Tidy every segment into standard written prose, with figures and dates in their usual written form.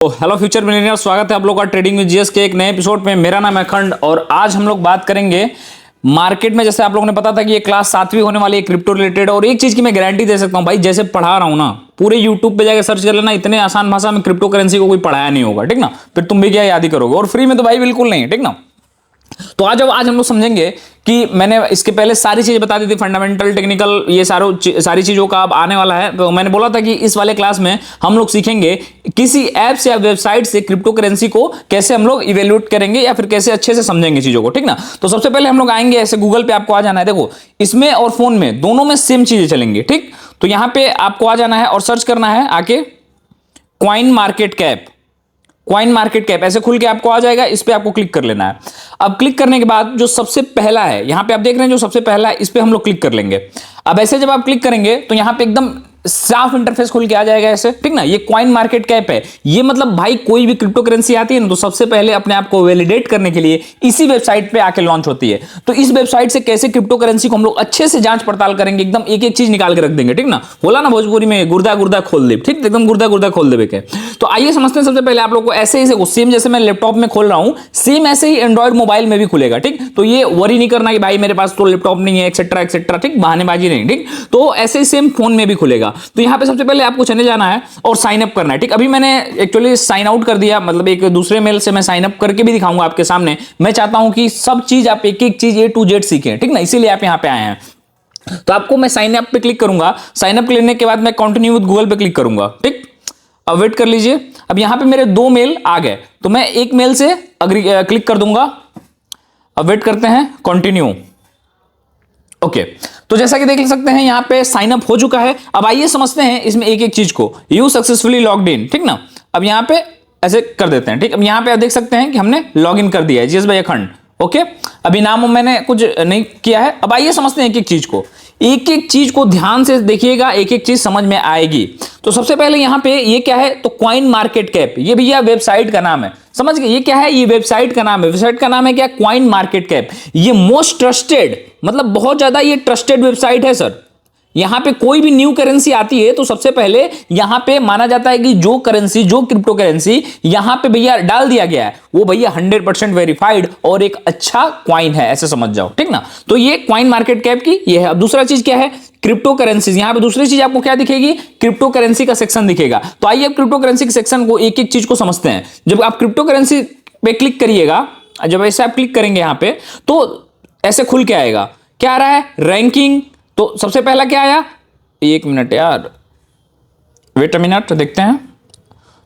तो hello future Millionaire, स्वागत है आप लोग का ट्रेडिंग विद जीएस के एक नए एपिसोड में। मेरा नाम है अखंड और आज हम लोग बात करेंगे मार्केट में। जैसे आप लोगों ने पता था कि ये क्लास 7वीं होने वाली है क्रिप्टो रिलेटेड, और एक चीज की मैं गारंटी दे सकता हूं भाई, जैसे पढ़ा रहा हूं ना, पूरे यूट्यूब पे जाकर सर्च कर लेना, इतने आसान भाषा में क्रिप्टो करेंसी को कोई पढ़ाया नहीं होगा, ठीक ना। फिर तुम भी क्या याद ही करोगे, और फ्री में तो भाई बिल्कुल नहीं, ठीक ना। तो आज हम लोग समझेंगे कि मैंने इसके पहले सारी चीजें बता दी थी, फंडामेंटल टेक्निकल, ये सारी चीजों का अब आने वाला है। तो मैंने बोला था कि इस वाले क्लास में हम लोग सीखेंगे किसी ऐप से या वेबसाइट से क्रिप्टो करेंसी को कैसे हम लोग इवेल्यूएट करेंगे या फिर कैसे अच्छे से समझेंगे चीजों को, ठीक ना। तो सबसे पहले हम लोग आएंगे ऐसे, गूगल पे आपको आ जाना है। देखो, इसमें और फोन में दोनों में सेम चीजें चलेंगी, ठीक। तो यहां पे आपको आ जाना है और सर्च करना है आके coin market cap. Coin market cap ऐसे खुल के आपको आ जाएगा, इस पे आपको क्लिक कर लेना है। अब क्लिक करने के बाद जो सबसे पहला है, यहां पे आप देख रहे हैं जो सबसे पहला है, इस पे हम लोग क्लिक कर लेंगे। अब ऐसे जब आप क्लिक करेंगे तो यहां पे एकदम साफ इंटरफेस खुल के आ जाएगा ऐसे, ठीक ना। ये कॉइन मार्केट कैप है। ये मतलब भाई कोई भी क्रिप्टो करेंसी आती है ना, तो सबसे पहले अपने आप को वैलिडेट करने के लिए इसी वेबसाइट पे आके लॉन्च होती है। तो इस वेबसाइट से कैसे क्रिप्टो करेंसी को हम लोग अच्छे से जांच पड़ताल करेंगे, एकदम एक एक चीज निकाल के रख देंगे, ठीक ना। बोला ना भोजपुरी में, गुर्दा गुर्दा खोल दे, ठीक, एकदम गुर्दा गुर्दा खोल देवे के। तो आइए समझते हैं। सबसे पहले आप लोग को ऐसे ही सेम जैसे मैं लैपटॉप में खोल रहा हूं, सेम ऐसे ही एंड्रॉइड मोबाइल में भी खुलेगा, ठीक। तो ये वरी नहीं करना कि भाई मेरे पास तो लैपटॉप नहीं है, एक्सेट्रा एक्सेट्रा, ठीक, बहानेबाजी नहीं, ठीक। तो ऐसे ही सेम फोन में भी खुलेगा। तो यहां पे सबसे पहले आपको चले जाना है और साइन अप करना है, ठीक। अभी मैंने एक्चुअली साइन आउट कर दिया, मतलब एक दूसरे मेल से मैं साइन अप करके भी दिखाऊंगा आपके सामने। मैं चाहता हूं कि सब चीज आप एक एक चीज A to Z सीखें, ठीक ना, इसीलिए आप यहां पे आए हैं। तो आपको मैं साइन अप पे क्लिक करूंगा। साइन अप लेने के बाद मैं कंटिन्यू विद गूगल पे क्लिक करूंगा, ठीक। अब वेट कर लीजिए। अब यहां पे मेरे 2 मेल आ गए, तो मैं एक मेल से क्लिक कर दूंगा। अब वेट करते हैं, कंटिन्यू। ओके, तो जैसा कि देख सकते हैं यहां पे साइन अप हो चुका है। अब आइए समझते हैं इसमें एक एक चीज को। यू सक्सेसफुली लॉग्ड इन, ठीक ना। अब यहां पे ऐसे कर देते हैं, ठीक। अब यहां पे आप देख सकते हैं कि हमने लॉग इन कर दिया है, जीएस भाई अखंड। ओके, अभी नाम मैंने कुछ नहीं किया है। अब आइए समझते हैं एक एक चीज को। एक एक चीज को ध्यान से देखिएगा, एक एक चीज समझ में आएगी। तो सबसे पहले यहां पे ये क्या है, तो कॉइन मार्केट कैप, ये भैया वेबसाइट का नाम है, समझ गए। ये क्या है, ये वेबसाइट का नाम है। वेबसाइट का नाम है क्या, कॉइन मार्केट कैप। ये मोस्ट ट्रस्टेड, मतलब बहुत ज्यादा ये ट्रस्टेड वेबसाइट है सर। यहां पे कोई भी न्यू करेंसी आती है तो सबसे पहले यहां पे माना जाता है कि जो करेंसी, जो क्रिप्टो करेंसी यहां पे भैया डाल दिया गया है, वो भैया 100% वेरीफाइड और एक अच्छा क्वाइन है, ऐसे समझ जाओ, ठीक ना। तो ये क्वाइन मार्केट कैप की ये है। अब दूसरा चीज क्या है, क्रिप्टो करेंसीज। यहां पे दूसरी चीज आपको क्या दिखेगी, क्रिप्टो करेंसी का सेक्शन दिखेगा। तो आइए अब क्रिप्टो करेंसी के सेक्शन को एक एक चीज को समझते हैं। जब आप क्रिप्टो करेंसी पे क्लिक करिएगा, जब ऐसे आप क्लिक करेंगे यहां पे, तो ऐसे खुल के आएगा। क्या आ रहा है, रैंकिंग। तो सबसे पहला क्या आया, एक मिनट यार, वेट अ मिनट, देखते हैं।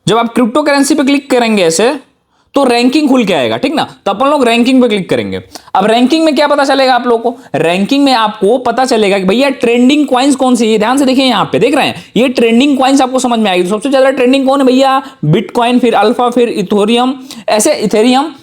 जब आप क्रिप्टो करेंसी पे क्लिक करेंगे ऐसे, तो रैंकिंग खुल के आएगा, ठीक ना। तो अपन लोग रैंकिंग पे क्लिक करेंगे। अब रैंकिंग में क्या पता चलेगा आप लोगों को, रैंकिंग में आपको पता चलेगा कि भैया ट्रेंडिंग कॉइन्स कौन सी है। ध्यान से देखिए, यहां पे देख रहे हैं, ये ट्रेंडिंग कॉइन्स आपको समझ में आएगी। तो सबसे ज्यादा ट्रेंडिंग कौन है भैया, बिटकॉइन, फिर अल्फा, फिर इथेरियम, ऐसे इथेरियम,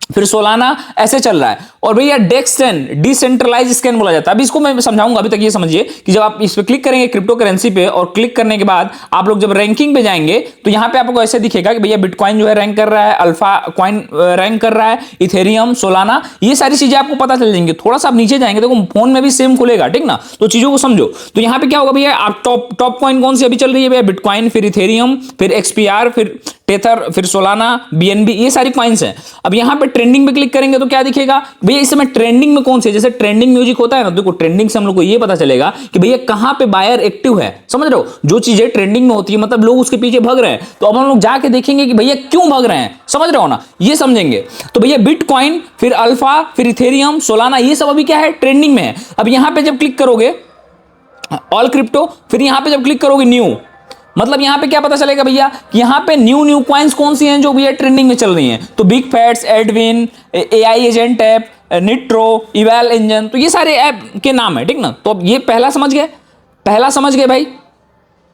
फिर सोलाना, ऐसे चल रहा है। और भैया डेक्स 10 डिसेंट्रलाइज स्कैन बोला जाता है। अभी इसको मैं समझाऊंगा, अभी तक ये समझिए कि जब आप इस पे क्लिक करेंगे क्रिप्टो करेंसी पे, और क्लिक करने के बाद आप लोग जब रैंकिंग पे जाएंगे, तो यहां पे आपको ऐसे दिखेगा कि भैया बिटकॉइन जो है रैंक कर रहा है, अल्फा कॉइन रैंक कर रहा है, इथेरियम, सोलाना, ये सारी चीजें आपको पता चल जाएंगी। थोड़ा सा आप नीचे जाएंगे, देखो फोन में भी सेम खुलेगा, ठीक ना। तो चीजों को समझो। तो यहां पे क्या होगा भैया, आप टॉप कॉइन कौन सी अभी चल रही है भैया, बिटकॉइन, फिर इथेरियम, फिर एक्सपीआर, फिर टेथर, फिर सोलाना, बीएनबी, ये सारी कॉइन्स हैं। अब यहां पे ट्रेंडिंग पे क्लिक करेंगे तो क्या दिखेगा भैया, इस समय ट्रेंडिंग में कौन सी है। जैसे ट्रेंडिंग म्यूजिक होता है ना, देखो ट्रेंडिंग से हम लोग को ये पता चलेगा कि भैया कहां पे बायर एक्टिव है, समझ रहे हो। जो चीजें ट्रेंडिंग में होती है मतलब लोग उसके पीछे भाग रहे हैं, तो अब हम लोग जाके देखेंगे कि भैया क्यों भाग रहे हैं, समझ रहे हो ना, ये समझेंगे। तो भैया बिटकॉइन, फिर अल्फा, फिर इथेरियम, सोलाना, ये सब अभी क्या है, ट्रेंडिंग में है। अब यहां पे जब क्लिक करोगे ऑल क्रिप्टो, फिर यहां पे जब क्लिक करोगे न्यू, मतलब यहां पे क्या पता चलेगा भैया कि यहां पे न्यू कॉइन्स कौन सी हैं जो भैया ट्रेंडिंग में चल रही हैं। तो big fats, Edwin, AI agent app, Nitro, eval engine, तो ये सारे ऐप के नाम है, ठीक ना। तो अब ये पहला समझ गए, पहला समझ गए भाई।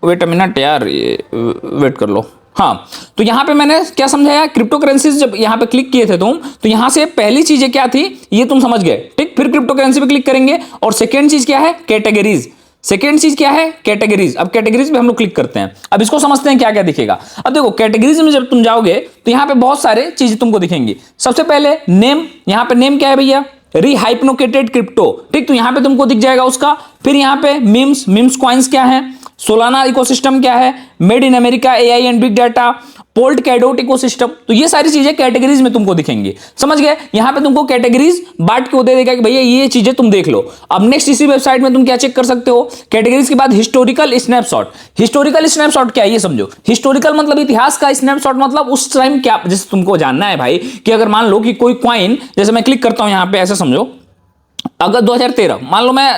वेट अ मिनट यार, ये वेट कर लो। हाँ, तो यहां पे मैंने क्या समझाया, क्रिप्टो करेंसीज जब यहां पे क्लिक किए थे तुम, तो यहां से पहली चीजें क्या थी ये तुम समझ गए, ठीक। फिर क्रिप्टो करेंसी पे क्लिक करेंगे, और सेकेंड चीज क्या है, कैटेगरीज। सेकेंड चीज क्या है, कैटेगरीज। अब कैटेगरीज पे हम लोग क्लिक करते हैं। अब इसको समझते हैं क्या क्या दिखेगा। अब देखो कैटेगरीज में जब तुम जाओगे तो यहां पे बहुत सारे चीजें तुमको दिखेंगी। सबसे पहले नेम, यहां पे नेम क्या है भैया, रीहाइप्नोकेटेड क्रिप्टो, ठीक। तो यहां पे तुमको दिख जाएगा उसका। फिर यहां पे मीम्स कॉइन्स क्या है, सोलाना इकोसिस्टम क्या है, made in America, AI and big data, Polkadot ecosystem. तो ये सारी चीजें कैटेगरीज में तुमको दिखेंगी, समझ गए। यहां पे तुमको कैटेगरीज बांट के दे देगा कि भैया ये चीजें तुम देख लो। अब नेक्स्ट इसी वेबसाइट में तुम क्या चेक कर सकते हो, कैटेगरीज के बाद हिस्टोरिकल स्नैपशॉट। हिस्टोरिकल स्नैपशॉट क्या है ये समझो। हिस्टोरिकल मतलब इतिहास का, स्नैपशॉट मतलब उस टाइम क्या, जैसे तुमको जानना है भाई कि अगर मान लो कि कोई क्वाइन, जैसे मैं क्लिक करता हूं यहां पे, ऐसे समझो अगस्त 2013, मान लो मैं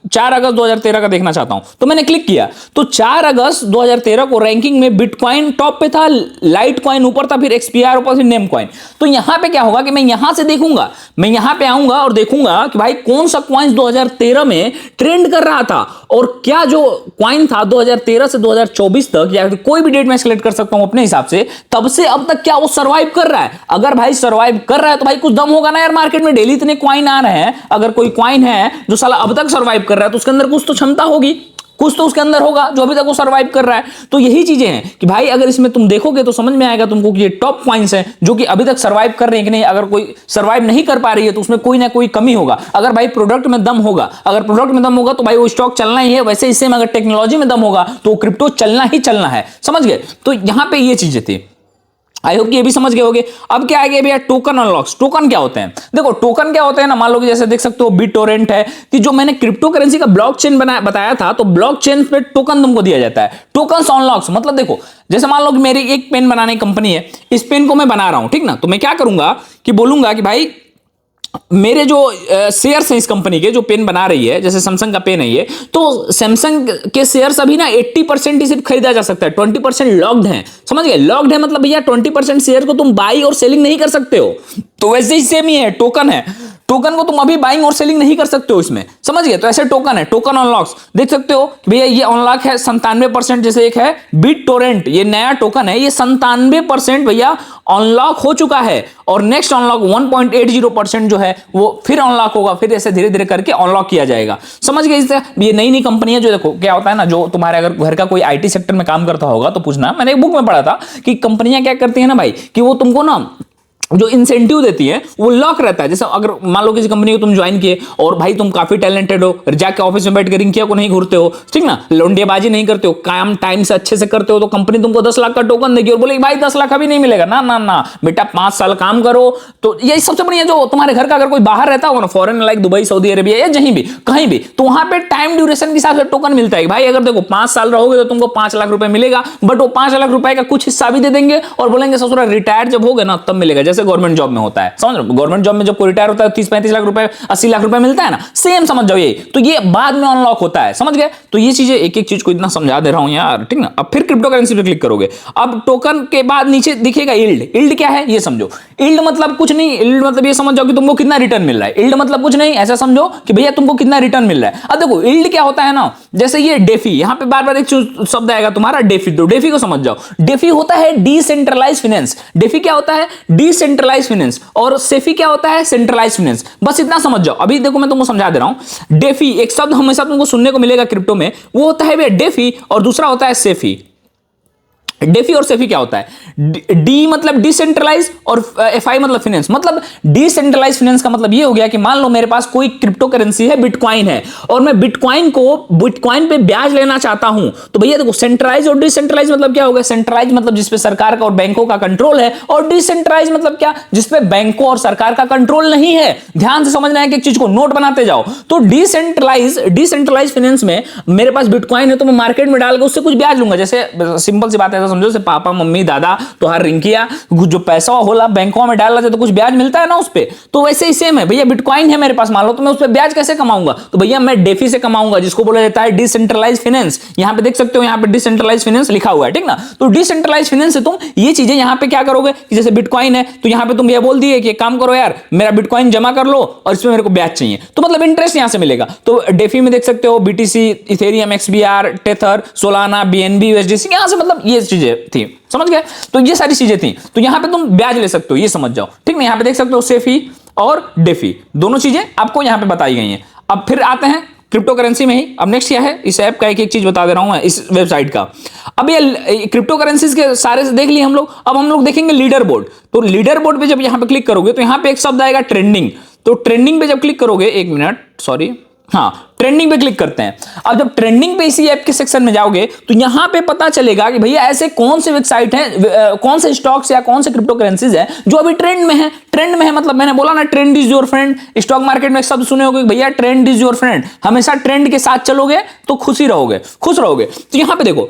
4 अगस्त 2013 का देखना चाहता हूं, तो मैंने क्लिक किया तो 4 अगस्त 2013 को रैंकिंग में बिटकॉइन टॉप पे था, लाइट कॉइन ऊपर था, फिर एक्सपीआर ऊपर, फिर नेम कॉइन। तो यहां पे क्या होगा कि मैं यहां से देखूंगा, मैं यहां पे आऊंगा और देखूंगा कि भाई कौन सा कॉइन 2013 में ट्रेंड कर रहा था, और क्या जो कॉइन था 2013 से 2024 तक, या कोई भी डेट में सिलेक्ट कर सकता हूं अपने हिसाब से, तब से अब तक क्या वो सर्वाइव कर रहा है। अगर भाई सर्वाइव कर रहा है तो भाई कुछ दम होगा ना यार, मार्केट में डेली इतने कॉइन आ रहे हैं, अगर कोई कॉइन है जो साला अब तक सर्वाइव कर रहा है तो उसके अंदर कुछ तो क्षमता होगी, कुछ तो उसके अंदर होगा जो अभी तक वो सर्वाइव कर रहा है। तो यही चीजें हैं कि भाई अगर इसमें तुम देखोगे तो समझ में आएगा तुमको कि ये टॉप कॉइन्स हैं जो कि अभी तक सर्वाइव कर रहे हैं कि नहीं। अगर कोई सर्वाइव नहीं कर पा रही है तो उसमें कोई ना कोई कमी होगा। अगर भाई प्रोडक्ट में दम होगा, अगर प्रोडक्ट में दम होगा तो भाई वो स्टॉक चलना ही है। वैसे इससे अगर टेक्नोलॉजी में दम होगा तो क्रिप्टो चलना ही चलना है, समझ गए। तो यहां पर ये चीजें थी, आई होप कि ये भी समझ गए होगे। अब क्या आ गया भैया, टोकन अनलॉक्स। टोकन क्या होते हैं, देखो टोकन क्या होते हैं ना, मान लो कि जैसे देख सकते हो BitTorrent है कि जो मैंने क्रिप्टो करेंसी का ब्लॉकचेन बताया था, तो ब्लॉकचेन पे टोकन तुमको दिया जाता है। टोकन अनलॉक्स मतलब देखो, जैसे मान लो कि मेरी एक पेन बनाने की कंपनी है, इस पेन को मैं बना रहा हूं, ठीक ना। तो मैं क्या करूंगा कि बोलूंगा कि भाई मेरे जो शेयर्स हैं इस कंपनी के, जो पेन बना रही है, जैसे सैमसंग का पेन है ये, तो सैमसंग के शेयर्स अभी ना 80% ही सिर्फ खरीदा जा सकता है, 20% लॉक्ड है, समझ गए। लॉक्ड है मतलब भैया 20% शेयर को तुम बाई और सेलिंग नहीं कर सकते हो। तो वैसे ही सेम ही है, टोकन है, टोकन को तुम अभी बाइंग और सेलिंग नहीं कर सकते हो इसमें, समझ गए। तो ऐसे टोकन है, टोकन अनलॉक्स देख सकते हो भैया, ये अनलॉक है 97%। जैसे एक है BitTorrent, ये नया टोकन है, ये 97% भैया अनलॉक हो चुका है, और नेक्स्ट अनलॉक 1.80% जो है वो फिर अनलॉक होगा, फिर ऐसे धीरे धीरे करके अनलॉक किया जाएगा, समझ गए। इससे ये नई नई कंपनी है, जो देखो क्या होता है ना, जो तुम्हारे अगर घर का कोई IT सेक्टर में काम करता होगा तो पूछना, मैंने एक बुक में पढ़ा था कि कंपनियां क्या करती है ना भाई, कि वो तुमको ना जो इंसेंटिव देती है वो लॉक रहता है। जैसे अगर मान लो किसी कंपनी को तुम ज्वाइन किए और भाई तुम काफी टैलेंटेड हो, जाके ऑफिस में बैठ के रिंकिया को नहीं घूरते हो, ठीक ना, लौंडियाबाजी नहीं करते हो, काम टाइम से अच्छे से करते हो, तो कंपनी तुमको 10 लाख का टोकन देगी और बोलेगी भाई 10 लाख अभी नहीं मिलेगा ना ना ना बेटा, 5 साल काम करो। तो यही सबसे बढ़िया, जो तुम्हारे घर का अगर कोई बाहर रहता होगा ना, foreign like Dubai, Saudi Arabia या कहीं भी कहीं भी, तो वहां पे टाइम ड्यूरेशन के हिसाब से टोकन मिलता है। भाई अगर देखो 5 साल रहोगे तो तुमको 5 लाख रुपए मिलेगा, बट वो 5 लाख रुपए का कुछ हिस्सा भी दे देंगे और बोलेंगे ससुरा रिटायर जब होगे ना तब मिलेगा, जैसे गवर्नमेंट जॉब में होता है, समझ रहे हो। गवर्नमेंट जॉब में जब कोई रिटायर होता है 30-35 लाख रुपए, 80 लाख रुपए मिलता है ना, सेम समझ जाओ ये। तो ये बाद में अनलॉक होता है, समझ गए। तो ये चीजें एक एक चीज को इतना समझा दे रहा हूं यार, ठीक ना। अब फिर क्रिप्टो करेंसी पे क्लिक करोगे, अब टोकन के बाद नीचे दिखेगा यील्ड। यील्ड क्या है ये समझो। यील्ड मतलब कुछ नहीं, यील्ड मतलब ये समझ जाओ कि तुमको कितना रिटर्न मिल रहा है। यील्ड मतलब कुछ नहीं, ऐसा समझो कि भैया तुमको कितना रिटर्न मिल रहा है। अब देखो यील्ड क्या होता है ना, जैसे ये डेफी, यहां पे बार बार एक शब्द आएगा तुम्हारा डेफी, तो डेफी को समझ जाओ। डेफी होता है डिसेंट्रलाइज फाइनेंस। डेफी क्या होता है, डिसेंट्रलाइज फाइनेंस, और सेफी क्या होता है, सेंट्रलाइज फाइनेंस। बस इतना समझ जाओ। अभी देखो मैं तुमको समझा दे रहा हूं। डेफी एक शब्द हमेशा तुमको सुनने को मिलेगा क्रिप्टो में, वो होता है डेफी, और दूसरा होता है सेफी। डेफी और सेफी क्या होता है, डी मतलब डिसेंट्रलाइज और एफआई मतलब फाइनेंस। मतलब डिसेंट्रलाइज फाइनेंस का मतलब ये हो गया कि मान लो मेरे पास कोई क्रिप्टो करेंसी है, बिटकॉइन है, और मैं बिटकॉइन पे ब्याज लेना चाहता हूं, तो भैया देखो सेंट्रलाइज और डिसेंट्रलाइज मतलब क्या होगा। सेंट्रलाइज मतलब जिसपे सरकार का और बैंकों का कंट्रोल है, और डिसेंट्रलाइज मतलब क्या, जिसपे बैंकों और सरकार का कंट्रोल नहीं है। ध्यान से समझना है कि एक चीज को नोट बनाते जाओ। तो डिसेंट्रलाइज फाइनेंस में मेरे पास बिटकॉइन है, तो मैं मार्केट में डाल के उससे कुछ ब्याज लूंगा। जैसे सिंपल सी बात है, समझो से पापा मम्मी दादा तोहार रिंकिया जो पैसा होला बैंकों में डाल रहे थे तो कुछ ब्याज मिलता है ना उस पे, तो वैसे ही सेम है भैया। बिटकॉइन है मेरे पास मान लो, तो मैं उस पे ब्याज कैसे कमाऊंगा, तो भैया मैं डेफी से कमाऊंगा, जिसको बोला जाता है डिसेंट्रलाइज फाइनेंस। यहां पे देख सकते हो, यहां पे डिसेंट्रलाइज फाइनेंस लिखा हुआ है, ठीक ना। तो डिसेंट्रलाइज फाइनेंस से तुम ये चीजें यहां पे क्या करोगे कि जैसे बिटकॉइन है, तो यहां पे तुम ये बोल दिए कि काम करो यार, मेरा बिटकॉइन जमा कर लो और इसमें मेरे को ब्याज चाहिए, तो मतलब इंटरेस्ट यहां से मिलेगा। तो डेफी में देख सकते हो BTC, Ethereum, XBR, Tether, Solana, BNB, USDC, यहां से मतलब ये चीजें थी, समझ गए। तो ये सारी चीजें थी, तो यहां पे तुम ब्याज ले सकते हो, ये समझ जाओ, ठीक ना। यहां पे देख सकते हो सेफी और डेफी, दोनों चीजें आपको यहां पे बताई गई हैं। अब फिर आते हैं क्रिप्टो करेंसी में ही। अब नेक्स्ट क्या है, इस ऐप का एक एक चीज बता दे रहा हूं मैं, इस वेबसाइट का। अब ये क्रिप्टो करेंसीज के सारे से देख लिए हम लोग। अब हम लोग देखेंगे लीडर बोर्ड। तो लीडर बोर्ड पे जब यहां पे क्लिक करोगे तो यहां पे एक शब्द आएगा ट्रेंडिंग। तो ट्रेंडिंग पे जब क्लिक करोगे, एक मिनट सॉरी, हाँ, ट्रेंडिंग पे क्लिक करते हैं। अब जब ट्रेंडिंग पे इसी ऐप के सेक्शन में जाओगे तो यहां पे पता चलेगा कि भैया ऐसे कौन से वेबसाइट हैं, कौन से स्टॉक्स या कौन से क्रिप्टो करेंसीज हैं जो अभी ट्रेंड में है। ट्रेंड में है मतलब मैंने बोला ना, trend is your friend. Stock market में एक शब्द सुने होगे भैया, ट्रेंड इज योर फ्रेंड। हमेशा ट्रेंड के साथ चलोगे तो खुश रहोगे। तो यहां पे देखो,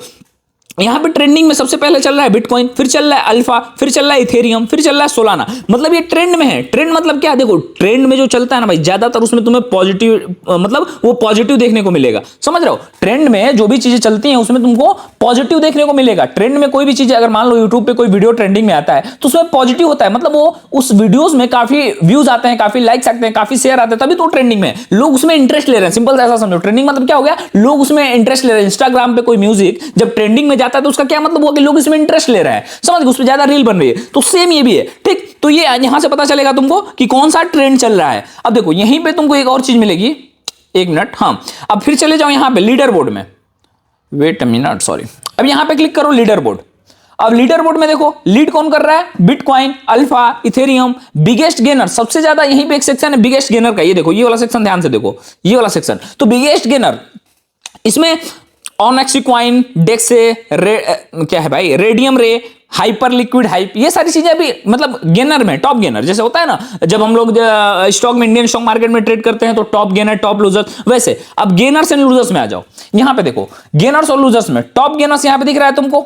यहां पे ट्रेंडिंग में सबसे पहले चल रहा है बिटकॉइन, फिर चल रहा है अल्फा, फिर चल रहा है इथेरियम, फिर चल रहा है सोलाना। मतलब ये ट्रेंड में है। ट्रेंड मतलब क्या, देखो ट्रेंड में जो चलता है ना भाई, ज्यादातर उसमें तुम्हें पॉजिटिव, मतलब वो पॉजिटिव देखने को मिलेगा। समझ रहे हो, ट्रेंड में जो भी चीजें चलती हैं उसमें तुमको पॉजिटिव देखने को मिलेगा। ट्रेंड में कोई भी चीज, अगर मान लो यूट्यूब पे कोई वीडियो ट्रेंडिंग में आता है तो उसमें पॉजिटिव होता है, मतलब वो उस वीडियोस में काफी व्यूज आते हैं, काफी लाइक्स आते हैं, काफी शेयर आते हैं, तभी तो ट्रेंडिंग में लोग उसमें इंटरेस्ट ले रहे हैं। सिंपल ऐसा समझो, ट्रेंडिंग मतलब क्या हो गया, लोग उसमें इंटरेस्ट ले रहे हैं। इंस्टाग्राम पे कोई म्यूजिक जब ट्रेंडिंग में जाता है तो उसका क्या मतलब हुआ कि लोग इसमें इंटरेस्ट ले रहे हैं, समझ गए, उस पर ज्यादा रील बन रही है। तो सेम ये भी है, ठीक। तो ये यहां से पता चलेगा तुमको कि कौन सा ट्रेंड चल रहा है। अब देखो यहीं पे तुमको एक और चीज मिलेगी, एक मिनट, हाँ। अब फिर चले जाओ यहां पे लीडर बोर्ड में, वेट अ मिनट, सॉरी। अब यहां पे क्लिक करो लीडर बोर्ड। अब लीडर बोर्ड में देखो लीड कौन कर रहा है, bitcoin, alpha, Ethereum. Biggest gainer सबसे ज्यादा, यहीं पे एक सेक्शन है बिगेस्ट गेनर का, ये देखो ये वाला सेक्शन, ध्यान से देखो ये वाला सेक्शन। तो बिगेस्ट गेनर इसमें ऑनएक्सिक्वाइन, डेक्से, क्या है भाई, रेडियम रे, हाइपर लिक्विड हाइप, ये सारी चीजें अभी मतलब गेनर में, टॉप गेनर। जैसे होता है ना जब हम लोग स्टॉक में, इंडियन स्टॉक मार्केट में ट्रेड करते हैं तो टॉप गेनर, टॉप लूजर्स, वैसे अब गेनर्स एंड लूजर्स में आ जाओ। यहां पे देखो गेनर्स और लूजर्स में टॉप गेनर्स यहां पे दिख रहा है तुमको,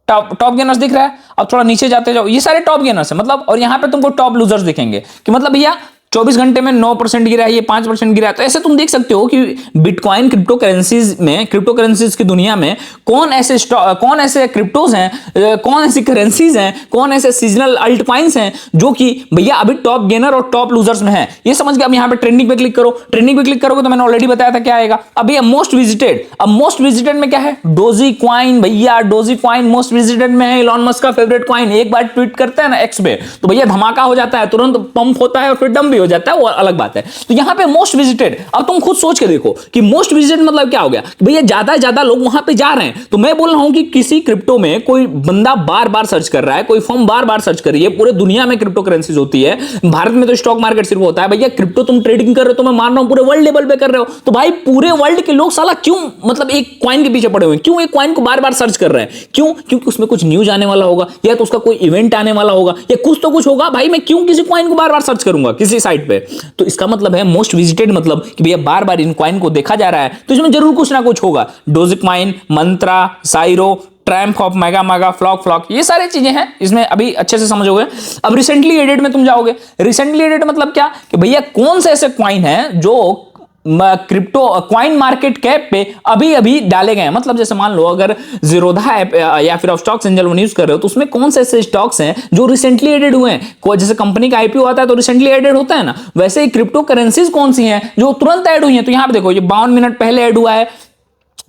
टॉप गेनर्स दिख रहा है। अब थोड़ा नीचे जाते जाओ, ये सारे टॉप गेनर्स है मतलब, और यहां पे तुमको टॉप लूजर्स दिखेंगे कि मतलब भैया 24 घंटे में 9% गिरा है, ये 5% गिरा है। तो ऐसे तुम देख सकते हो कि बिटकॉइन क्रिप्टो करेंसीज की दुनिया में कौन ऐसे क्रिप्टोज हैं, कौन ऐसी करेंसीज हैं, कौन ऐसे सीजनल अल्टकॉइंस हैं जो कि भैया अभी टॉप गेनर और टॉप लूजर्स में है। ये समझ गए। अब यहां पे ट्रेंडिंग पे क्लिक करो। ट्रेंडिंग पे क्लिक करोगे तो मैंने ऑलरेडी बताया था क्या आएगा। अब ये मोस्ट विजिटेड, अब मोस्ट विजिटेड में क्या है, डोजी क्वाइन। भैया डोजी क्वाइन मोस्ट विजिटेड में है, इलॉन मस्क का फेवरेट क्वाइन। एक बार ट्वीट करता है ना एक्स पे तो भैया धमाका हो जाता है, तुरंत पंप होता है और फिर डम हो जाता है, वो अलग बात है। तो यहां पे मोस्ट विजिटेड, अब तुम खुद सोच के देखो कि मोस्ट विजिटेड मतलब क्या हो गया, भैया ज्यादा लोग वहां पे जा रहे हैं। तो मैं बोल रहा हूं कि किसी क्रिप्टो में कोई बंदा बार बार सर्च कर रहा है, कोई फर्म बार बार सर्च कर रही है। पूरे दुनिया में क्रिप्टो करेंसीज होती है, भारत में तो स्टॉक मार्केट सिर्फ होता है। भैया क्रिप्टो तुम ट्रेडिंग कर रहे हो तो मैं मान रहा हूं पूरे वर्ल्ड लेवल पे कर रहे हो। तो भाई पूरे वर्ल्ड के लोग साला क्यों मतलब एक कॉइन के पीछे पड़े हुए हैं, क्यों एक कॉइन को बार बार सर्च कर रहे हैं, क्यों? क्योंकि उसमें कुछ न्यूज आने वाला होगा, या तो उसका कोई इवेंट आने वाला होगा, या कुछ तो कुछ होगा। भाई मैं क्यों किसी कॉइन को बार बार सर्च करूंगा किसी साइट पे? तो इसका मतलब है मोस्ट विजिटेड, मतलब कि भैया बार बार इन कॉइन को देखा जा रहा है तो इसमें जरूर कुछ ना कुछ होगा। डोजिकॉइन, मंत्रा, साइरो, ट्रायम्फ ऑफ मेगा, फ्लॉक, ये सारी चीजें हैं इसमें, अभी अच्छे से समझोगे। अब रिसेंटली एडेड में तुम जाओगे। रिसेंटली एडेड मतलब क्या कि भैया कौन से ऐसे कॉइन हैं जो क्रिप्टो कॉइन मार्केट कैप पे अभी अभी डाले गए हैं। मतलब जैसे मान लो अगर जीरोधा ऐप या फिर स्टॉक्स एंजल वन यूज कर रहे हो तो उसमें कौन से ऐसे स्टॉक्स हैं जो रिसेंटली एडेड हुए हैं। जैसे कंपनी का आईपीओ आता है तो रिसेंटली एडेड होता है ना, वैसे ही क्रिप्टो करेंसीज कौन सी हैं जो तुरंत ऐड हुई हैं। तो यहां पे देखो ये 52 मिनट पहले ऐड हुआ है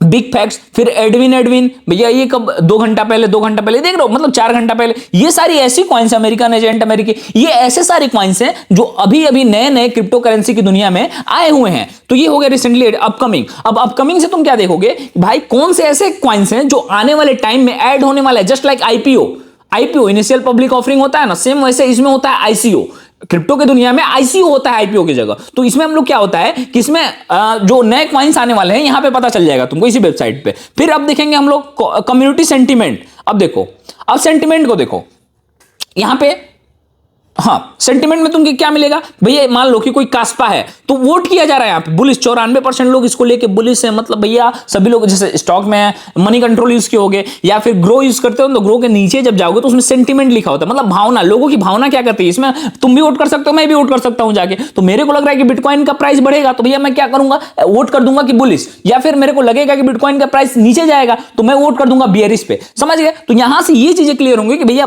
बिग फैक्ट्स, फिर एडविन भैया ये कब 2 घंटा पहले देख रहे हो, मतलब 4 घंटा पहले। ये सारी ऐसी कॉइन्स, अमेरिकन एजेंट अमेरिकी, ये ऐसे सारे कॉइन्स हैं जो अभी अभी नए क्रिप्टो करेंसी की दुनिया में आए हुए हैं। तो ये हो गया रिसेंटली अपकमिंग। अब अपकमिंग से तुम क्या देखोगे, भाई कौन से ऐसे कॉइन्स हैं जो आने वाले टाइम में ऐड होने वाले हैं। Just like IPO initial public offering होता है ना, सेम वैसे इसमें होता है आईसीओ। क्रिप्टो के दुनिया में आईसीओ होता है आईपीओ की जगह। तो इसमें हम लोग क्या होता है कि इसमें जो नए कॉइन्स आने वाले हैं यहां पे पता चल जाएगा तुमको इसी वेबसाइट पे। फिर अब देखेंगे हम लोग कम्युनिटी सेंटीमेंट। अब देखो, अब सेंटीमेंट को देखो यहां पे, हाँ सेंटीमेंट में तुमको क्या मिलेगा भैया, मान लो कि कोई कास्पा है तो वोट किया जा रहा है यहाँ पे बुलिश, 94% लोग इसको लेके बुलिश है। मतलब भैया सभी लोग, जैसे स्टॉक में मनी कंट्रोल यूज किए होगे या फिर ग्रो यूज करते हो तो ग्रो के नीचे जब जाओगे तो उसमें सेंटीमेंट लिखा होता है, मतलब भावना, लोगों की भावना क्या करती है। इसमें तुम भी वोट कर सकते हो, मैं भी वोट कर सकता हूं जाके। तो मेरे को लग रहा है कि बिटकॉइन का प्राइस बढ़ेगा तो भैया मैं क्या करूंगा, वोट कर दूंगा कि बुलिश, या फिर मेरे को लगेगा कि बिटकॉइन का प्राइस नीचे जाएगा तो मैं वोट कर दूंगा बियरिश पे। समझ गए? तो यहां से ये चीजें क्लियर होंगी कि भैया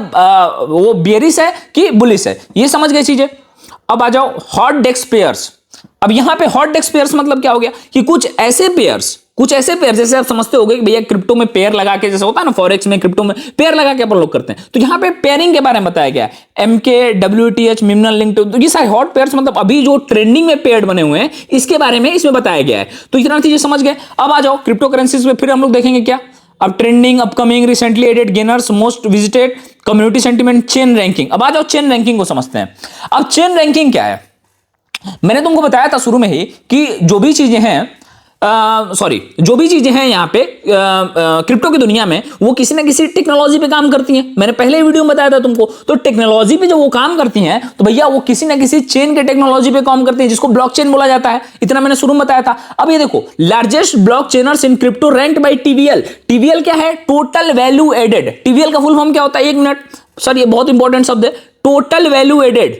वो बियरिश है कि बुलिश है, ये समझ गए चीजें। अब आ जाओ हॉट डेस्क पेयर्स। अब यहां पे हॉट डेस्क पेयर्स मतलब क्या हो गया कि कुछ ऐसे पेयर्स जैसे आप समझते होंगे कि भैया क्रिप्टो में पेयर लगा के, जैसे होता है ना फॉरेक्स में, क्रिप्टो में पेयर लगा के अपन लोग करते हैं। तो यहां पे पेयरिंग के बारे में बताया गया है, MK, WTH, मिमनल लिंक। तो ये सारे हॉट पेयर्स मतलब अभी जो ट्रेंडिंग में पेयर बने हुए हैं इसके बारे में इसमें बताया गया है। तो इतना चीजें समझ गए। अब आ जाओ क्रिप्टो करेंसीज में, फिर हम लोग देखेंगे क्या। अब trending, upcoming, recently added, gainers, most visited, community sentiment, chain ranking. अब आ जाओ चेन रैंकिंग को समझते हैं। अब चेन रैंकिंग क्या है, मैंने तुमको बताया था शुरू में ही कि जो भी चीजें हैं जो भी चीजें हैं यहाँ पे क्रिप्टो की दुनिया में, वो किसी ना किसी टेक्नोलॉजी पे काम करती हैं। मैंने पहले वीडियो में बताया था तुमको। तो टेक्नोलॉजी पे जब वो काम करती हैं तो भैया वो किसी ना किसी चेन के टेक्नोलॉजी पे काम करती है, जिसको ब्लॉकचेन बोला जाता है। इतना मैंने शुरू में बताया था। अब ये देखो, largest blockchains in crypto ranked by TVL. TVL क्या है? Total value added. टीवीएल का फुल फॉर्म क्या होता है? 1 मिनट सर, ये बहुत इंपॉर्टेंट शब्द है। Total value added.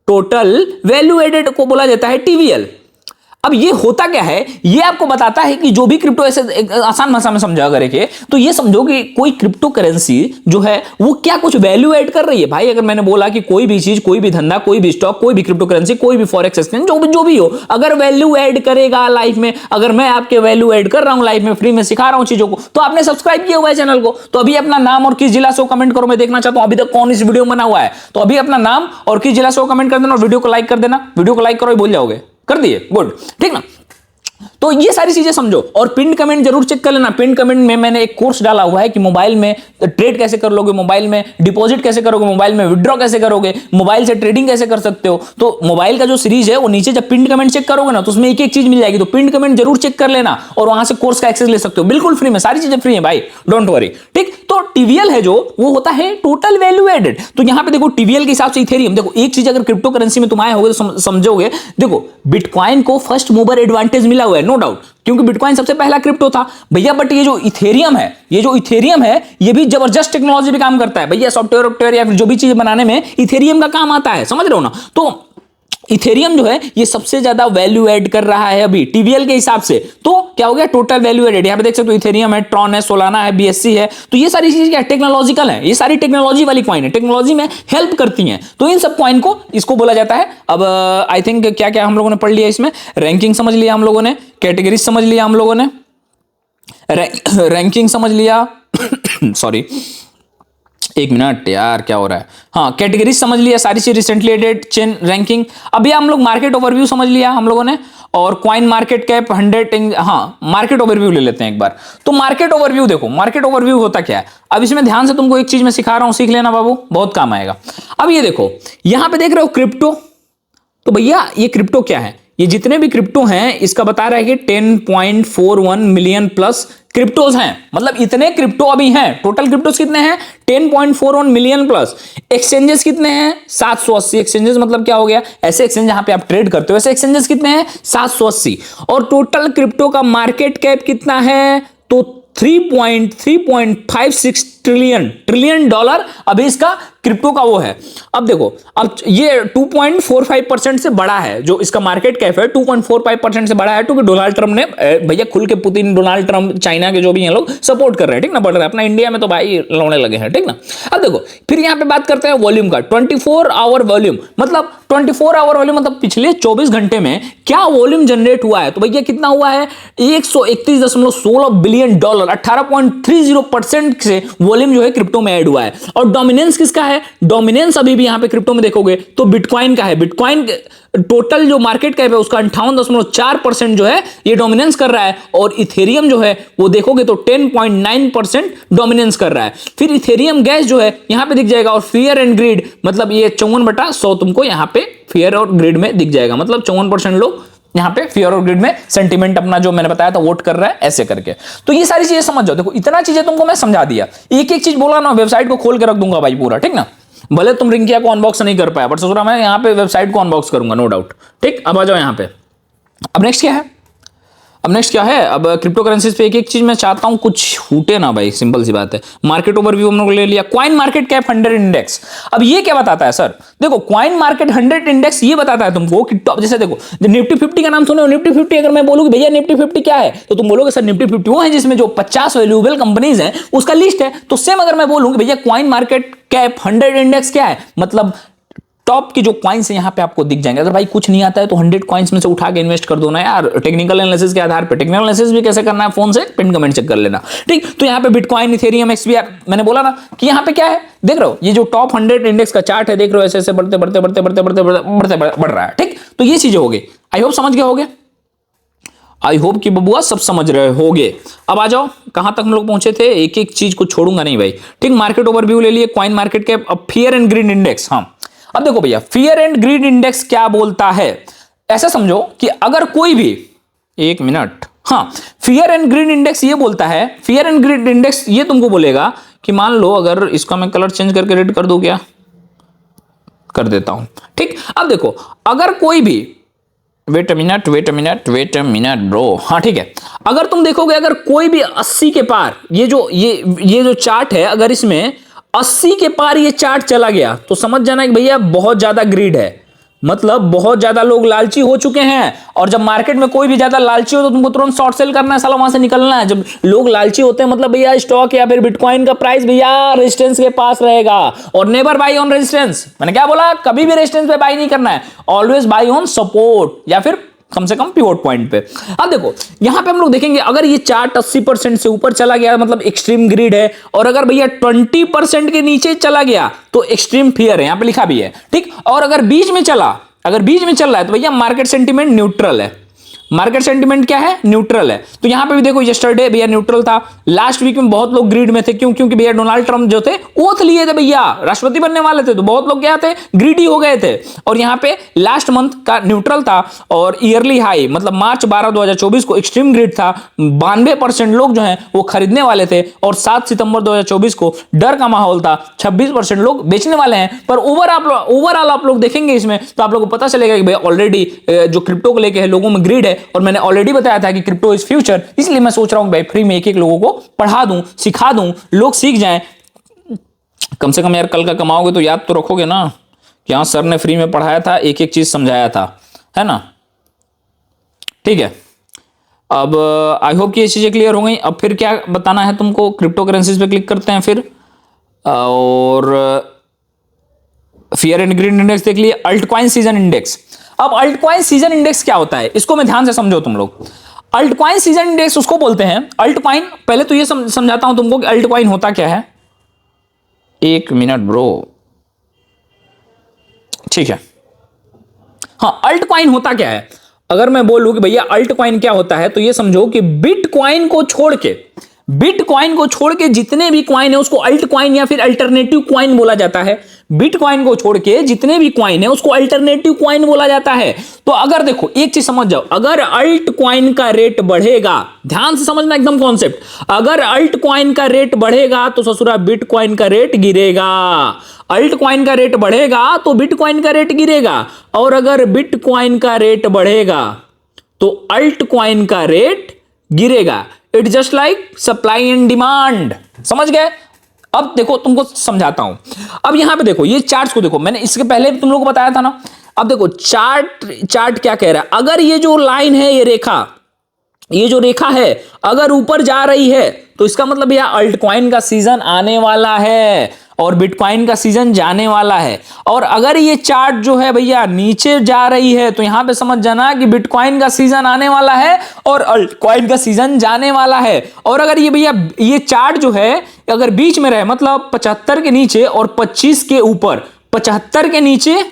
Total value added को बोला जाता है टीवीएल। अब ये होता क्या है? ये आपको बताता है कि जो भी क्रिप्टो, ऐसे आसान भाषा में समझा करके, तो ये समझो कि कोई क्रिप्टो करेंसी जो है वो क्या कुछ वैल्यू ऐड कर रही है। भाई अगर मैंने बोला कि कोई भी चीज, कोई भी धंधा, कोई भी स्टॉक, कोई भी क्रिप्टो करेंसी, कोई भी फॉरेक्स एक्सचेंज, जो भी हो, अगर वैल्यू ऐड करेगा लाइफ में, अगर मैं आपके वैल्यू ऐड कर रहा हूं लाइफ में, फ्री में सिखा रहा हूं चीजों को, तो आपने सब्सक्राइब किया हुआ है चैनल को, तो अभी अपना नाम और किस जिला से हो कमेंट करो। मैं देखना चाहता हूं अभी तक कौन इस वीडियो में बना हुआ है। तो अभी अपना नाम और किस जिला से हो कमेंट कर देना और वीडियो को लाइक कर देना। वीडियो को लाइक करो, भूल जाओगे। कर दिए? गुड, ठीक ना। तो ये सारी चीजें समझो और पिन कमेंट जरूर चेक कर लेना। पिन कमेंट में मैंने एक कोर्स डाला हुआ है कि मोबाइल में ट्रेड कैसे कर लोगे, मोबाइल में डिपॉजिट कैसे करोगे, मोबाइल में विड्रॉ कैसे करोगे, मोबाइल से ट्रेडिंग कैसे कर सकते हो। तो मोबाइल का जो सीरीज है वो नीचे जब पिन कमेंट चेक करोगे ना, तो उसमें एक एक चीज मिल जाएगी। तो पिन कमेंट जरूर चेक कर लेना और वहां से कोर्स का एक्सेस ले सकते हो, बिल्कुल फ्री में। सारी चीजें फ्री है भाई, डोंट वरी, ठीक। तो टीवीएल है जो, वो होता है टोटल वैल्यू एडेड। तो यहां पे देखो टीवीएल के हिसाब से इथेरियम, देखो एक चीज अगर क्रिप्टो करेंसी में तुम आए होगे तो समझोगे। देखो बिटकॉइन को फर्स्ट मूवर एडवांटेज मिला हुआ है, नो डाउट, क्योंकि बिटकॉइन सबसे पहला क्रिप्टो था भैया। बट ये जो इथेरियम है, ये भी जबरदस्त टेक्नोलॉजी पे काम करता है भैया। सॉफ्टवेयर या फिर जो भी चीज बनाने में इथेरियम का काम आता है, समझ रहे हो ना। तो इथेरियम जो है ये सबसे ज्यादा वैल्यू ऐड कर रहा है अभी टीवीएल के हिसाब से। तो क्या हो गया? Total value added. यहां पे देख सकते हो इथेरियम है, ट्रॉन है, सोलाना है, बीएससी है। तो ये सारी चीजें क्या टेक्नोलॉजिकल है, ये सारी टेक्नोलॉजी वाली कॉइन है, टेक्नोलॉजी में हेल्प करती हैं। तो इन सब कॉइन को इसको बोला जाता है। अब आई थिंक क्या क्या हम लोगों ने पढ़ लिया इसमें। रैंकिंग समझ लिया हम लोगों ने, कैटेगरी समझ लिया हम लोगों ने, रैंकिंग समझ लिया सॉरी एक मिनट यार, क्या हो रहा है। हाँ, कैटेगरी समझ लिया, सारी चीज रिसेंटली एडेड, चेन, रैंकिंग। अभी हम लोग मार्केट ओवरव्यू समझ लिया हम लोगों ने, और कॉइन मार्केट कैप 100। हाँ, मार्केट ओवरव्यू ले लेते हैं एक बार। तो मार्केट ओवरव्यू देखो, मार्केट ओवरव्यू होता क्या है। अब इसमें ध्यान से तुमको एक चीज मैं सिखा रहा हूं, सीख लेना बाबू, बहुत काम आएगा। अब ये देखो, यहां पे देख रहे हो क्रिप्टो। तो भैया ये क्रिप्टो क्या है? ये जितने भी क्रिप्टो हैं इसका बता रहा है कि 10.41 मिलियन प्लस क्रिप्टोज हैं। मतलब इतने क्रिप्टो अभी हैं। टोटल क्रिप्टोज कितने हैं? 10.41 मिलियन प्लस। एक्सचेंजेस कितने हैं? 780 एक्सचेंजेस। मतलब क्या हो गया? ऐसे एक्सचेंज जहां पे आप ट्रेड करते हो, ऐसे एक्सचेंजेस कितने हैं? 780। और टोटल क्रिप्टो का मार्केट कैप कितना है? तो 3.56 ट्रिलियन डॉलर अभी इसका क्रिप्टो का वो है। अब देखो, अब ये 2.45% से बड़ा है, जो इसका मार्केट कैप है 2.45% से बड़ा है, क्योंकि डोनाल्ड ट्रम्प ने भैया खुल के, पुतिन, डोनाल्ड ट्रम्प, चाइना के जो भी हैं लोग सपोर्ट कर रहे हैं, ठीक ना, बढ़ रहा है। अपना इंडिया में तो भाई लौड़ने लगे हैं, ठीक ना। अब देखो फिर यहाँ पे बात करते हैं वॉल्यूम का। 24 आवर वॉल्यूम, मतलब 24 आवर वॉल्यूम मतलब पिछले 24 घंटे में क्या वॉल्यूम जनरेट हुआ है। तो भैया कितना हुआ है? 131.16 बिलियन डॉलर, 18.30% से वॉल्यूम जो है क्रिप्टो में ऐड हुआ है। और डोमिनेंस किसका है? डोमिनेंस अभी भी यहां पे क्रिप्टो में देखोगे तो बिटकॉइन का है। बिटकॉइन टोटल जो मार्केट कैप है उसका 58.4% जो है ये डोमिनेंस कर रहा है। और इथेरियम जो है वो देखोगे तो 10.9% डोमिनेंस कर रहा है। फिर इथेरियम गैस जो है यहां पे दिख जाएगा। और फियर एंड ग्रीड, मतलब ये 54/100 तुमको यहां पे फियर और ग्रीड में दिख जाएगा। मतलब 54% लोग यहां पे फियर और ग्रिड में सेंटीमेंट अपना जो मैंने बताया था वोट कर रहा है, ऐसे करके। तो ये सारी चीजें समझ जाओ। देखो इतना चीजें तुमको मैं समझा दिया, एक एक चीज बोला ना, वेबसाइट को खोल के रख दूंगा भाई पूरा, ठीक ना। भले तुम रिंकिया को अनबॉक्स नहीं कर पाया, बट सोच रहा मैं यहां पे वेबसाइट को अनबॉक्स करूंगा, नो डाउट, ठीक। अब आ जाओ यहां पे। अब नेक्स्ट क्या है? अब क्रिप्टो करेंसीज पे एक एक चीज मैं चाहता हूं कुछ छूटे ना भाई, सिंपल सी बात है। मार्केट ओवरव्यू हम लोग ले लिया। कॉइन मार्केट कैप 100 इंडेक्स, अब ये क्या बताता है सर? देखो कॉइन मार्केट 100 इंडेक्स ये बताता है तुमको कि टॉप, जैसे देखो निफ्टी 50 का नाम सुने हो, निफ्टी 50 अगर मैं बोलूं भैया निफ्टी 50 क्या है, तो तुम बोलोगे सर निफ्टी 50 वो है जिसमें जो 50 वैल्यूएबल कंपनीज हैं उसका लिस्ट है। तो सेम अगर मैं बोलूं भैया कॉइन मार्केट कैप 100 इंडेक्स क्या है, मतलब टॉप की जो कॉइन्स है यहां पे आपको दिख जाएंगे। अगर भाई कुछ नहीं आता है तो 100 कॉइन्स में से उठा के इन्वेस्ट कर दो ना यार, टेक्निकल एनालिसिस के आधार पे। टेक्निकल एनालिसिस भी कैसे करना है, फोन से पिन कमेंट चेक कर लेना, ठीक। तो यहां पे बिटकॉइन, इथेरियम, एक्सबीआर, मैंने बोला ना कि यहां पे क्या है, देख रहे हो ये जो टॉप 100 इंडेक्स का चार्ट है, देख रहे हो ऐसे ऐसे बढ़ते बढ़ रहा है, ठीक। तो ये चीजें हो गई, आई होप समझ गए होगे, आई होप कि बबुआ सब समझ रहे होगे। अब आ जाओ कहां तक हम लोग पहुंचे थे, एक एक चीज को छोड़ूंगा नहीं भाई, ठीक। मार्केट ओवरव्यू ले लिए, कॉइन मार्केट कैप। अब फियर एंड ग्रीड इंडेक्स, हाँ अब देखो भैया फियर एंड ग्रीड इंडेक्स क्या बोलता है। ऐसा समझो कि अगर कोई भी, एक मिनट, हाँ, फियर एंड ग्रीड इंडेक्स ये बोलता है, फियर एंड ग्रीड इंडेक्स ये तुमको बोलेगा कि मान लो अगर इसका मैं कलर चेंज करके रेड कर दूं, क्या कर देता हूं, ठीक। अब देखो अगर कोई भी, वेट अ मिनट ब्रो, हाँ ठीक है, अगर तुम देखोगे अगर कोई भी 80 के पार, ये जो चार्ट है, अगर इसमें 80 के पार ये चार्ट चला गया तो समझ जाना कि भैया बहुत ज्यादा ग्रीड है, मतलब बहुत ज्यादा लोग लालची हो चुके हैं। और जब मार्केट में कोई भी ज्यादा लालची हो तो तुमको तुरंत शॉर्ट सेल करना है, साला वहां से निकलना है। जब लोग लालची होते हैं मतलब भैया स्टॉक या फिर बिटकॉइन का प्राइस भैया रेजिस्टेंस के पास रहेगा, और नेवर बाई ऑन रेजिस्टेंस। मैंने क्या बोला, कभी भी रेजिस्टेंस पे बाई नहीं करना है, ऑलवेज बाई ऑन सपोर्ट या फिर कम से कम पिवोट पॉइंट पे। अब देखो यहां पे हम लोग देखेंगे अगर ये चार्ट 80% से ऊपर चला गया मतलब एक्सट्रीम ग्रीड है, और अगर भैया 20% के नीचे चला गया तो एक्सट्रीम फियर है, यहां पे लिखा भी है, ठीक। और अगर बीच में चल रहा है तो भैया मार्केट सेंटीमेंट न्यूट्रल है। मार्केट सेंटीमेंट क्या है, न्यूट्रल है। तो यहां पे भी देखो यस्टरडे भैया न्यूट्रल था, लास्ट वीक में बहुत लोग ग्रीड में थे, क्यों, क्योंकि भैया डोनाल्ड ट्रंप जो थे ओथ लिए थे भैया, राष्ट्रपति बनने वाले थे, तो बहुत लोग क्या थे, ग्रीडी हो गए थे। और यहां पे लास्ट मंथ का न्यूट्रल था, और ईयरली हाई मतलब मार्च 12 2024 को एक्सट्रीम ग्रीड था, 92% लोग जो हैं वो खरीदने वाले थे, और 7 सितंबर 2024 को डर का माहौल था, 26% लोग बेचने वाले हैं। पर ओवरऑल आप लोग देखेंगे इसमें तो आप लोगों को पता चलेगा कि भैया ऑलरेडी जो क्रिप्टो को लेके है लोगों में ग्रीड है, और मैंने ऑलरेडी बताया था कि क्रिप्टो इज फ्यूचर, इसलिए मैं सोच रहा हूं भाई फ्री में एक लोगों को पढ़ा दूं, सिखा दूं, लोग सीख जाएं। कम से कम यार कल का कमाओगे तो याद तो रखोगे ना कि हाँ सर ने फ्री में पढ़ाया था, एक एक चीज समझाया था, है ना, ठीक है। अब आई होप कि ये चीजें क्लियर हो गई। अब फिर क्या बताना है तुमको, क्रिप्टो करेंसीज पे क्लिक करते हैं फिर, और फियर एंड ग्रीड इंडेक्स देख लिए, अल्टकॉइन सीजन इंडेक्स। अब अल्टकॉइन सीजन इंडेक्स क्या होता है, इसको मैं ध्यान से समझो तुम लोग। अल्टकॉइन सीजन इंडेक्स उसको बोलते हैं, अल्टकॉइन, पहले तो ये समझाता हूं तुमको कि अल्टकॉइन होता क्या है। एक मिनट ब्रो, ठीक है, हाँ, अल्टकॉइन होता क्या है। अगर मैं बोलूं कि भैया अल्टकॉइन क्या होता है, तो ये समझो कि बिटकॉइन को छोड़ के जितने भी कॉइन है उसको अल्ट कॉइन या फिर अल्टरनेटिव कॉइन बोला जाता है। बिटकॉइन को छोड़ के जितने भी कॉइन है उसको अल्टरनेटिव कॉइन बोला जाता है। तो अगर देखो एक चीज समझ जाओ, अगर अल्ट कॉइन का रेट बढ़ेगा, ध्यान से समझना एकदम कॉन्सेप्ट, अगर अल्ट कॉइन का रेट बढ़ेगा तो ससुरा बिटकॉइन का रेट गिरेगा। अल्ट कॉइन का रेट बढ़ेगा तो बिटकॉइन का रेट गिरेगा, और अगर बिटकॉइन का रेट बढ़ेगा तो अल्ट कॉइन का रेट गिरेगा। It just like supply and demand, समझ गए। अब देखो तुमको समझाता हूं। अब यहां पे देखो ये चार्ट्स को देखो, मैंने इसके पहले भी तुम लोगों को बताया था ना। अब देखो चार्ट क्या कह रहा है, अगर ये जो लाइन है, ये जो रेखा है अगर ऊपर जा रही है तो इसका मतलब यह अल्टकॉइन का सीजन आने वाला है और बिटकॉइन का सीजन जाने वाला है। और अगर ये चार्ट जो है भैया नीचे जा रही है तो यहां पे समझ जाना कि बिटकॉइन का सीजन आने वाला है और अल्टकॉइन का सीजन जाने वाला है। और अगर ये भैया ये चार्ट जो है अगर बीच में रहे, मतलब 75 के नीचे और 25 के ऊपर, 75 के नीचे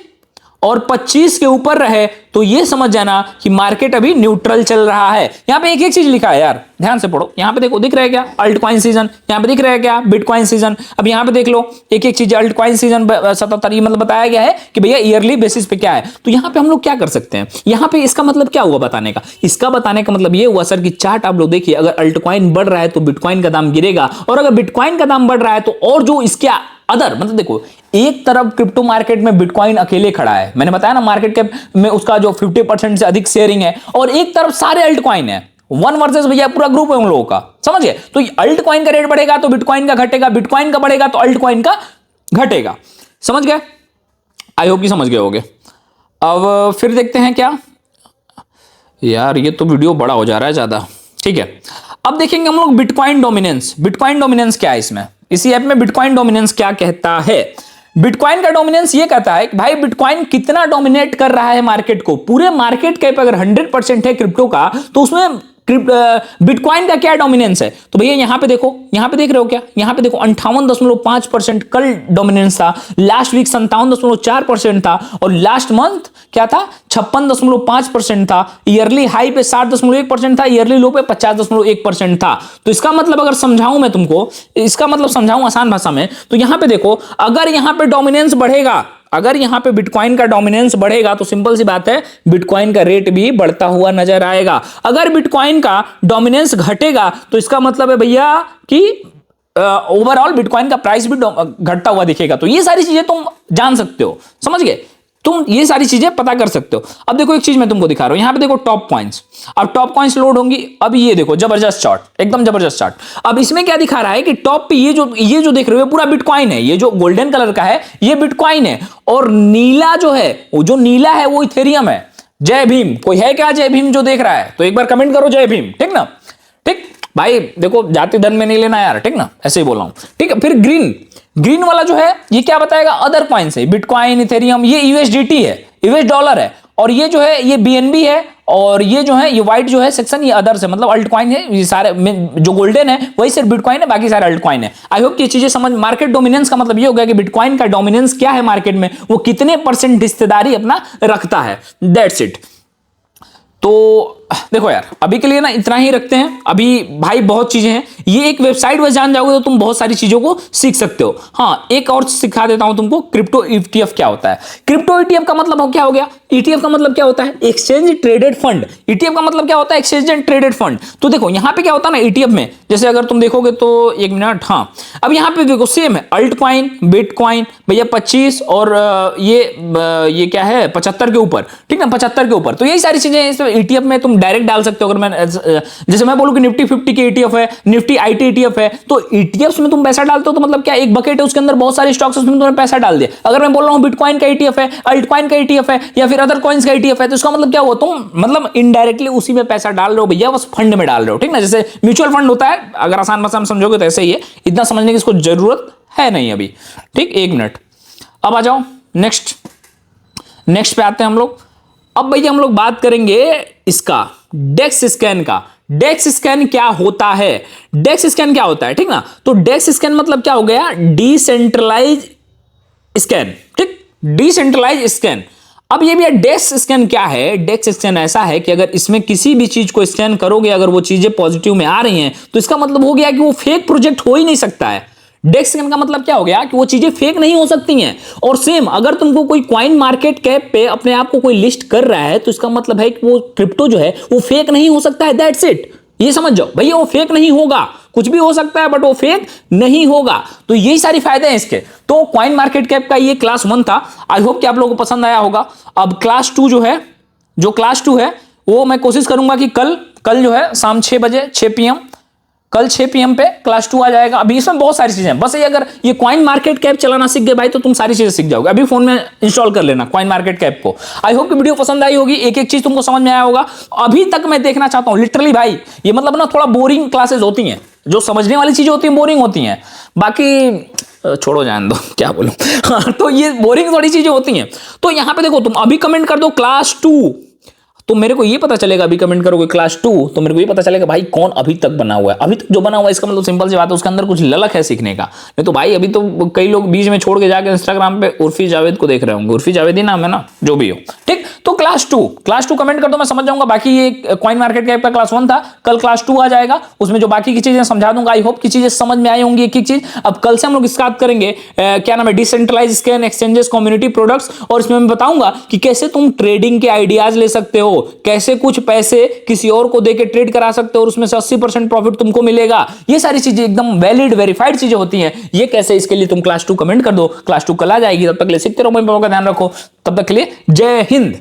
और 25 के ऊपर रहे, तो ये समझ जाना कि मार्केट अभी न्यूट्रल चल रहा है। यहां पे एक एक चीज लिखा है यार, ध्यान से पढ़ो। यहां पे देखो दिख रहा है क्या अल्टकॉइन सीजन, यहां पे दिख रहा है क्या बिटकॉइन सीजन। अब यहां पे देख लो एक एक चीज, अल्टकॉइन सीजन 77, मतलब बताया गया है कि भैया ईयरली बेसिस पे क्या है। तो यहां पे हम लोग क्या कर सकते हैं, यहां पे इसका मतलब क्या हुआ बताने का, इसका बताने का मतलब ये हुआ सर कि चार्ट आप लोग देखिए, अगर अल्टकॉइन बढ़ रहा है तो बिटकॉइन का दाम गिरेगा, और अगर बिटकॉइन का दाम बढ़ रहा है तो और जो इसके अदर, मतलब देखो एक तरफ क्रिप्टो मार्केट में बिटकॉइन अकेले खड़ा है, मैंने बताया ना मार्केट कैप में उसका जो 50% से अधिक शेयरिंग है, और एक तरफ सारे अल्टकॉइन है, वन वर्सेस भैया पूरा ग्रुप है उन लोगों का, समझ गए। तो अल्टकॉइन का रेट बढ़ेगा तो बिटकॉइन का घटेगा, बिटकॉइन का बढ़ेगा तो अल्टकॉइन का घटेगा, समझ गए। आई होप कि समझ गए होगे। अब फिर देखते हैं क्या यार, ये तो वीडियो बड़ा हो जा रहा है ज्यादा, ठीक है। अब देखेंगे हम लोग बिटकॉइन डोमिनेंस। बिटकॉइन डोमिनेंस क्या है इसमें, इसी ऐप में बिटकॉइन डोमिनेंस क्या कहता है। बिटकॉइन का डोमिनेंस ये कहता है कि भाई बिटकॉइन कितना डोमिनेट कर रहा है मार्केट को। पूरे मार्केट कैप अगर 100% है क्रिप्टो का, तो उसमें बिटकॉइन का क्या डोमिनेंस है। तो भैया यहां पे देखो, यहां पे देख रहे हो क्या, यहां पे देखो 58.5% कल डोमिनेंस था, लास्ट वीक 57.4% था, और लास्ट मंथ क्या था 56.5% था, ईयरली हाई पे 60.1% था, ईयरली लो पे 50.1% था। तो इसका मतलब अगर समझाऊं मैं तुमको, इसका मतलब समझाऊं आसान भाषा में, तो यहां पे देखो अगर यहां पे डोमिनेंस बढ़ेगा, अगर यहां पे बिटकॉइन का डोमिनेंस बढ़ेगा तो सिंपल सी बात है बिटकॉइन का रेट भी बढ़ता हुआ नजर आएगा। अगर बिटकॉइन का डोमिनेंस घटेगा तो इसका मतलब है भैया कि ओवरऑल बिटकॉइन का प्राइस भी घटता हुआ दिखेगा। तो ये सारी चीजें तुम जान सकते हो, समझ गए, तुम ये सारी चीजें पता कर सकते हो। अब देखो एक चीज मैं तुमको दिखा रहा हूं, यहां पे देखो टॉप कॉइन्स, अब टॉप कॉइन्स लोड होंगी। अब ये देखो जबरदस्त चार्ट, एकदम जबरदस्त चार्ट। अब इसमें क्या दिखा रहा है कि टॉप पे ये जो देख रहे हो पूरा बिटकॉइन है, ये जो गोल्डन कलर का है ये बिटकॉइन है, और नीला जो है वो जो नीला है वो इथेरियम है। जय भीम, कोई है क्या जय भीम जो देख रहा है तो एक बार कमेंट करो जय भीम, ठीक ना, ठीक भाई। देखो जाति धर्म में नहीं लेना यार, ठीक ना, ऐसे ही बोल रहा हूं, ठीक है। फिर ग्रीन वाला जो है ये क्या बताएगा, अदर कॉइन्स है, बिटकॉइन, इथेरियम, ये यूएसडीटी है, यूएस डॉलर है, और ये जो है ये बीएनबी है, और ये जो है ये व्हाइट जो है सेक्शन ये अदर्स है, मतलब अल्ट कॉइन है। ये सारे जो गोल्डन है वही सिर्फ बिटकॉइन है, बाकी सारे अल्ट कॉइन है। आई होप कि ये चीजें समझ। मार्केट डोमिनेंस का मतलब ये हो गया कि बिटकॉइन का डोमिनेंस क्या है मार्केट में, वो कितने % हिस्सेदारी अपना रखता है, दैट्स इट। तो देखो यार अभी के लिए ना इतना ही रखते हैं, अभी भाई बहुत चीजें हैं, ये एक वेबसाइट पर जान जाओगे तो तुम बहुत सारी चीजों को सीख सकते हो। हाँ एक और सिखा देता हूं तुमको, क्रिप्टो ईटीएफ क्या होता है। क्रिप्टो ईटीएफ का मतलब क्या हो गया, ईटीएफ का मतलब क्या होता है, एक्सचेंज ट्रेडेड फंड। ईटीएफ का मतलब क्या होता है, एक्सचेंज ट्रेडेड फंड। तो देखो यहां पे क्या होता है ना ईटीएफ में, जैसे अगर तुम देखोगे तो एक मिनट, हाँ अब यहां पे देखो सेम है, अल्ट कॉइन, बिटकॉइन भैया 25 और ये क्या है 75 के ऊपर, ठीक ना, 75 के ऊपर। तो यही सारी चीजें ईटीएफ में तुम डायरेक्ट डाल सकते हो। अगर मैं जैसे मैं बोलूं कि निफ्टी 50 के ईटीएफ है, निफ्टी आईटी ईटीएफ है, तो ईटीएफ में तुम पैसा डालते हो तो मतलब क्या, एक बकेट है उसके अंदर बहुत सारे स्टॉक्स, उसमें तुमने पैसा डाल दिया। अगर मैं बोल रहा हूं बिटकॉइन का ईटीएफ है, अल्ट कॉइन का ईटीएफ है, या फिर अदर कॉइन्स का ईटीएफ है, तो इसका मतलब क्या हुआ, तुम मतलब इनडायरेक्टली उसी में पैसा डाल रहे हो भैया, बस फंड में डाल रहे हो, ठीक ना। जैसे म्यूचुअल फंड होता है, अगर आसान भाषा में समझोगे तो ऐसे ही है, इतना समझने की इसको जरूरत है नहीं अभी, ठीक। एक मिनट, अब आ जाओ नेक्स्ट पे आते हैं हम लोग। अब भैया हम लोग बात करेंगे इसका डेक्स स्कैन का। डेक्स स्कैन क्या होता है, डेक्स स्कैन क्या होता है, ठीक ना। तो डेक्स स्कैन मतलब क्या हो गया, डिसेंट्रलाइज स्कैन, ठीक, डिसेंट्रलाइज स्कैन। अब ये भी डेक्स स्कैन क्या है, डेक्स स्कैन ऐसा है कि अगर इसमें किसी भी चीज को स्कैन करोगे, अगर वो चीजें पॉजिटिव में आ रही हैं तो इसका मतलब हो गया कि वो फेक प्रोजेक्ट हो ही नहीं सकता है। डेक्स स्कैन का मतलब क्या हो गया कि वो चीजें फेक नहीं हो सकती हैं। और सेम अगर तुमको कोई कॉइन मार्केट कैप पे अपने आप को कोई लिस्ट कर रहा है तो इसका मतलब है कि वो क्रिप्टो जो है वो फेक नहीं हो सकता है, दैट्स इट। ये समझ जाओ भैया, वो फेक नहीं होगा, कुछ भी हो सकता है बट वो फेक नहीं होगा। तो यही सारी फायदे हैं इसके। तो कॉइन मार्केट कैप का ये क्लास 1 था, आई होप कि आप लोगों को पसंद आया होगा। अब क्लास 2 जो है, क्लास 2 है वो मैं कोशिश करूंगा कि कल जो है शाम 6 बजे 6 PM, कल 6 PM पे क्लास 2 आ जाएगा। अभी इसमें बहुत सारी चीजें हैं, बस ये अगर ये कॉइन मार्केट कैप चलाना सीख गए भाई तो तुम सारी चीजें सीख जाओगे। अभी फोन में इंस्टॉल कर लेना कॉइन मार्केट कैप को। आई होप कि वीडियो पसंद आई होगी, एक एक चीज तुमको समझ में आया होगा। अभी तक मैं देखना चाहता हूं लिटरली भाई, ये मतलब ना थोड़ा बोरिंग क्लासेस होती हैं, जो समझने वाली चीजें होती हैं बोरिंग होती हैं, बाकी छोड़ो जान दो क्या बोलूं। हाँ, तो ये बोरिंग थोड़ी चीजें होती हैं। तो यहां पे देखो तुम अभी कमेंट कर दो क्लास 2, तो मेरे को ये पता चलेगा, अभी कमेंट करोगे क्लास 2 तो मेरे को ये पता चलेगा भाई कौन अभी तक बना हुआ है। अभी तक जो बना हुआ है इसका मतलब सिंपल सी बात है उसके अंदर कुछ ललक है सीखने का। नहीं तो भाई अभी तो कई लोग बीच में छोड़ के जाके इंस्टाग्राम पे उर्फी जावेद को देख रहे होंगे, उर्फी जावेद ही नाम है ना, जो भी हो, ठीक। तो क्लास 2 कमेंट कर दो, मैं समझ जाऊंगा। बाकी ये कॉइन मार्केट कैप का क्लास 1 था, कल क्लास 2 आ जाएगा, उसमें जो बाकी की चीजें समझा दूंगा। आई होप की चीजें समझ में आई होंगी एक एक चीज। अब कल से हम लोग इसका बात करेंगे क्या नाम है, decentralize scan, exchanges, community products, और इसमें मैं बताऊंगा कि कैसे तुम ट्रेडिंग के आइडियाज ले सकते हो, कैसे कुछ पैसे किसी और को देके ट्रेड करा सकते हो और उसमें से 80% प्रॉफिट तुमको मिलेगा। ये सारी चीजें एकदम वैलिड वेरीफाइड चीजें होती हैं। ये कैसे, इसके लिए तुम क्लास 2 कमेंट कर दो, क्लास 2 कल आ जाएगी। तब तक के लिए सीखते रहो, मम्मी पापा का ध्यान रखो। तब तक के लिए जय हिंद।